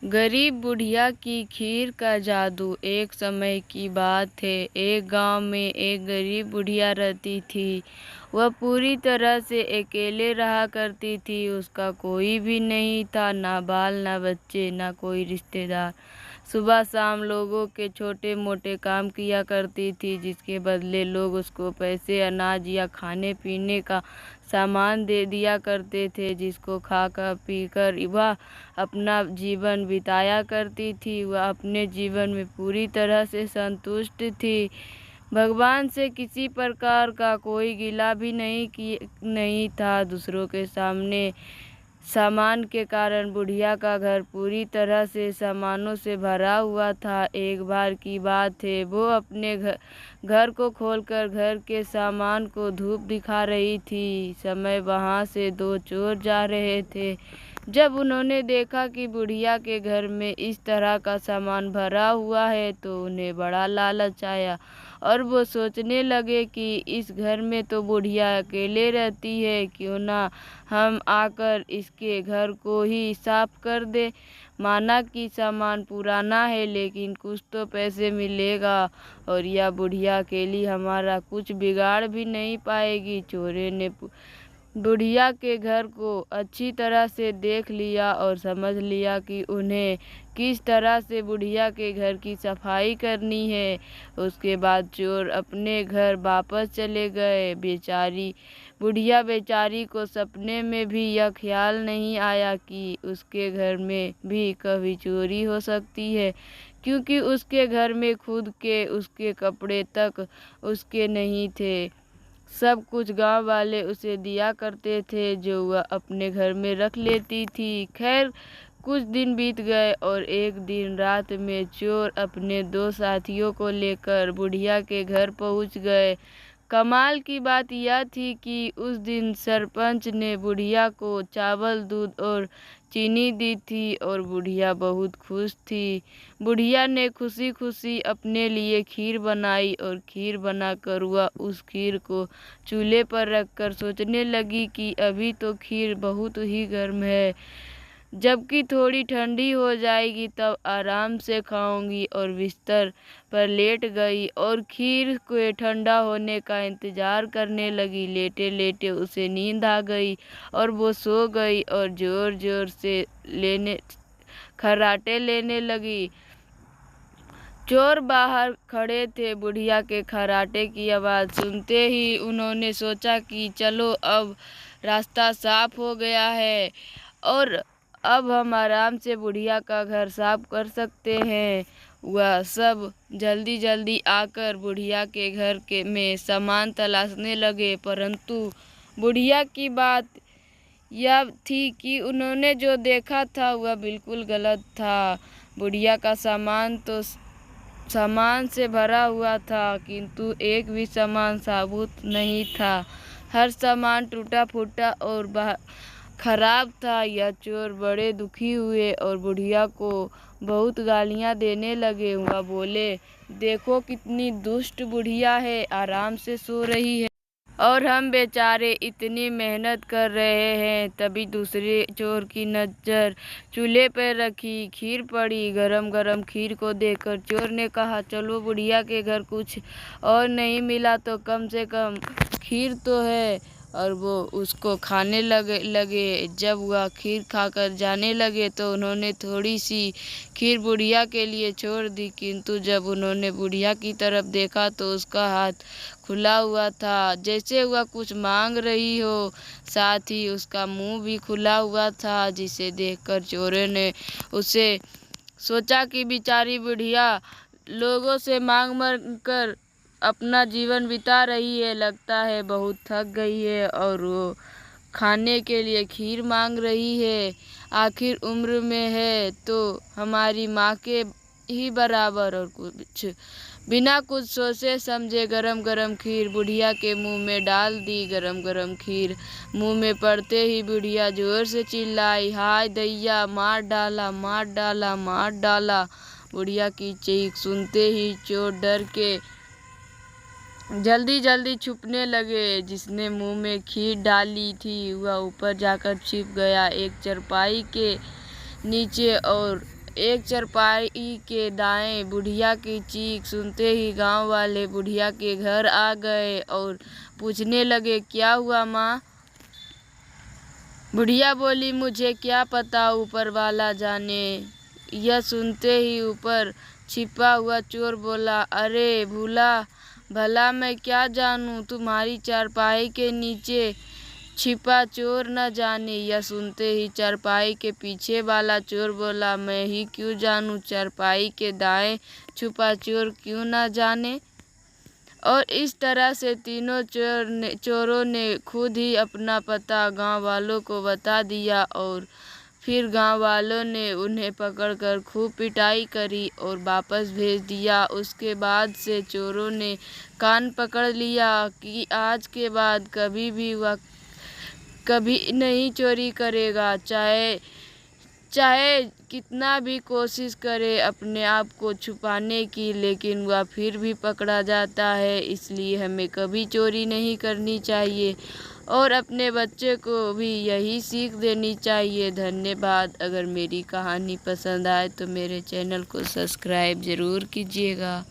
गरीब बुढ़िया की खीर का जादू। एक समय की बात है, एक गांव में एक गरीब बुढ़िया रहती थी। वह पूरी तरह से अकेले रहा करती थी। उसका कोई भी नहीं था, ना बाल ना बच्चे ना कोई रिश्तेदार। सुबह शाम लोगों के छोटे मोटे काम किया करती थी, जिसके बदले लोग उसको पैसे, अनाज या खाने पीने का सामान दे दिया करते थे, जिसको खाकर पीकर वह अपना जीवन बिताया करती थी। वह अपने जीवन में पूरी तरह से संतुष्ट थी। भगवान से किसी प्रकार का कोई गिला भी नहीं था। दूसरों के सामने सामान के कारण बुढ़िया का घर पूरी तरह से सामानों से भरा हुआ था। एक बार की बात है, वो अपने घर को खोलकर घर के सामान को धूप दिखा रही थी। समय वहां से दो चोर जा रहे थे। जब उन्होंने देखा कि बुढ़िया के घर में इस तरह का सामान भरा हुआ है, तो उन्हें बड़ा लालच आया और वो सोचने लगे कि इस घर में तो बुढ़िया अकेले रहती है, क्यों ना हम आकर इसके घर को ही साफ कर दे। माना कि सामान पुराना है, लेकिन कुछ तो पैसे मिलेगा और यह बुढ़िया अकेली हमारा कुछ बिगाड़ भी नहीं पाएगी। चोरे ने बुढ़िया के घर को अच्छी तरह से देख लिया और समझ लिया कि उन्हें किस तरह से बुढ़िया के घर की सफाई करनी है। उसके बाद चोर अपने घर वापस चले गए। बुढ़िया बेचारी को सपने में भी यह ख्याल नहीं आया कि उसके घर में भी कभी चोरी हो सकती है, क्योंकि उसके घर में खुद के उसके कपड़े तक उसके नहीं थे। सब कुछ गांव वाले उसे दिया करते थे, जो वह अपने घर में रख लेती थी। खैर, कुछ दिन बीत गए और एक दिन रात में चोर अपने दो साथियों को लेकर बुढ़िया के घर पहुंच गए। कमाल की बात यह थी कि उस दिन सरपंच ने बुढ़िया को चावल, दूध और चीनी दी थी और बुढ़िया बहुत खुश थी। बुढ़िया ने खुशी खुशी अपने लिए खीर बनाई और खीर बनाकर वह उस खीर को चूल्हे पर रखकर सोचने लगी कि अभी तो खीर बहुत ही गर्म है, जबकि थोड़ी ठंडी हो जाएगी तब आराम से खाऊंगी। और बिस्तर पर लेट गई और खीर के ठंडा होने का इंतजार करने लगी। लेटे लेटे उसे नींद आ गई और वो सो गई और जोर जोर से खर्राटे लेने लगी। चोर बाहर खड़े थे। बुढ़िया के खर्राटे की आवाज़ सुनते ही उन्होंने सोचा कि चलो, अब रास्ता साफ हो गया है और अब हम आराम से बुढ़िया का घर साफ कर सकते हैं। वह सब जल्दी जल्दी आकर बुढ़िया के घर में सामान तलाशने लगे, परंतु बुढ़िया की बात यह थी कि उन्होंने जो देखा था वह बिल्कुल गलत था। बुढ़िया का सामान से भरा हुआ था, किंतु एक भी सामान साबुत नहीं था। हर सामान टूटा फूटा और खराब था। यह चोर बड़े दुखी हुए और बुढ़िया को बहुत गालियां देने लगे। वह बोले, देखो कितनी दुष्ट बुढ़िया है, आराम से सो रही है और हम बेचारे इतनी मेहनत कर रहे हैं। तभी दूसरे चोर की नज़र चूल्हे पर रखी खीर पड़ी। गरम गरम खीर को देखकर चोर ने कहा, चलो बुढ़िया के घर कुछ और नहीं मिला तो कम से कम खीर तो है। और वो उसको खाने लगे। जब वह खीर खाकर जाने लगे तो उन्होंने थोड़ी सी खीर बुढ़िया के लिए छोड़ दी, किंतु जब उन्होंने बुढ़िया की तरफ देखा तो उसका हाथ खुला हुआ था, जैसे वह कुछ मांग रही हो। साथ ही उसका मुंह भी खुला हुआ था, जिसे देखकर चोरों ने उसे सोचा कि बेचारी बुढ़िया लोगों से मांग मांग कर अपना जीवन बिता रही है, लगता है बहुत थक गई है और वो खाने के लिए खीर मांग रही है। आखिर उम्र में है तो हमारी माँ के ही बराबर। और बिना कुछ सोचे समझे गरम गरम खीर बुढ़िया के मुंह में डाल दी। गरम गरम खीर मुंह में पड़ते ही बुढ़िया जोर से चिल्लाई, हाय दैया, मार डाला मार डाला मार डाला। बुढ़िया की चीख सुनते ही चोर डर के जल्दी जल्दी छुपने लगे। जिसने मुंह में खीर डाली थी वह ऊपर जाकर छिप गया एक चारपाई के नीचे और एक चारपाई के दाएं बुढ़िया की चीख सुनते ही गांव वाले बुढ़िया के घर आ गए और पूछने लगे, क्या हुआ माँ? बुढ़िया बोली, मुझे क्या पता, ऊपर वाला जाने। यह सुनते ही ऊपर छिपा हुआ चोर बोला, अरे भला मैं क्या जानूं, तुम्हारी चारपाई के नीचे छिपा चोर न जाने। यह सुनते ही चारपाई के पीछे वाला चोर बोला, मैं ही क्यों जानूं, चारपाई के दाएं छुपा चोर क्यों न जाने। और इस तरह से तीनों चोरों ने खुद ही अपना पता गांव वालों को बता दिया और फिर गांव वालों ने उन्हें पकड़कर खूब पिटाई करी और वापस भेज दिया। उसके बाद से चोरों ने कान पकड़ लिया कि आज के बाद कभी नहीं चोरी करेगा, चाहे कितना भी कोशिश करे अपने आप को छुपाने की, लेकिन वह फिर भी पकड़ा जाता है। इसलिए हमें कभी चोरी नहीं करनी चाहिए और अपने बच्चे को भी यही सीख देनी चाहिए। धन्यवाद। अगर मेरी कहानी पसंद आए तो मेरे चैनल को सब्सक्राइब ज़रूर कीजिएगा।